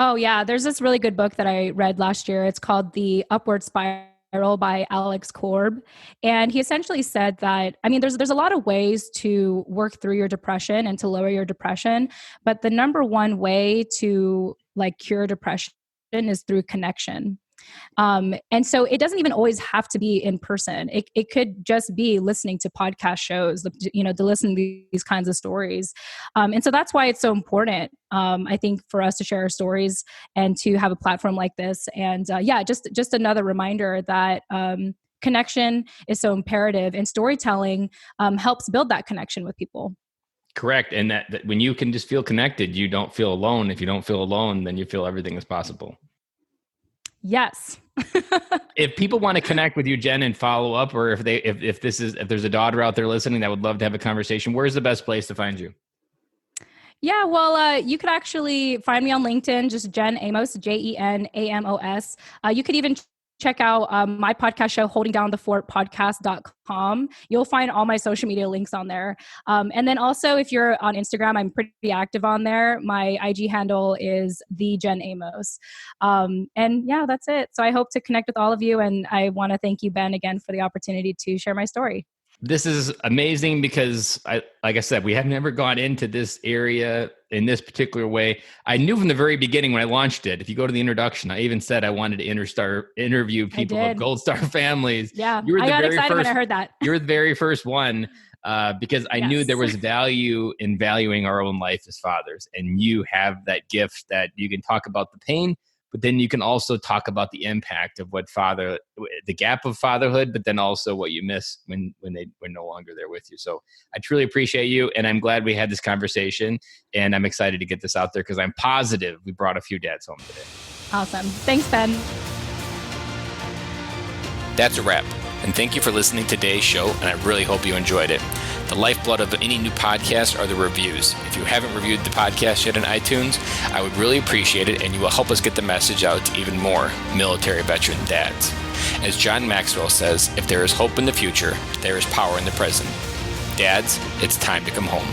Oh yeah. There's this really good book that I read last year. It's called The Upward Spiral by Alex Korb. And he essentially said that, I mean, there's a lot of ways to work through your depression and to lower your depression, but the number one way to like cure depression is through connection. And so it doesn't even always have to be in person. It could just be listening to podcast shows, to listen to these kinds of stories. And so that's why it's so important, I think, for us to share our stories and to have a platform like this. And just another reminder that connection is so imperative, and storytelling helps build that connection with people. Correct. And that when you can just feel connected, you don't feel alone. If you don't feel alone, then you feel everything is possible. Yes. If people want to connect with you, Jen, and follow up, or if there's a daughter out there listening that would love to have a conversation, where's the best place to find you? Yeah, well, you could actually find me on LinkedIn, just Jen Amos, JenAmos. You could even check out my podcast show, holdingdownthefort.podcast.com. You'll find all my social media links on there. And then also, if you're on Instagram, I'm pretty active on there. My IG handle is the Jen Amos. And yeah, that's it. So I hope to connect with all of you. And I want to thank you, Ben, again, for the opportunity to share my story. This is amazing because, like I said, we have never gone into this area in this particular way. I knew from the very beginning when I launched it, if you go to the introduction, I even said I wanted to interview people of Gold Star families. Yeah, I got excited when I heard that. You were the very first one because I knew there was value in valuing our own life as fathers. And you have that gift that you can talk about the pain, but then you can also talk about the impact of the gap of fatherhood, but then also what you miss when we're no longer there with you. So I truly appreciate you. And I'm glad we had this conversation, and I'm excited to get this out there because I'm positive we brought a few dads home today. Awesome. Thanks, Ben. That's a wrap. And thank you for listening to today's show, and I really hope you enjoyed it. The lifeblood of any new podcast are the reviews. If you haven't reviewed the podcast yet on iTunes, I would really appreciate it, and you will help us get the message out to even more military veteran dads. As John Maxwell says, if there is hope in the future, there is power in the present. Dads, it's time to come home.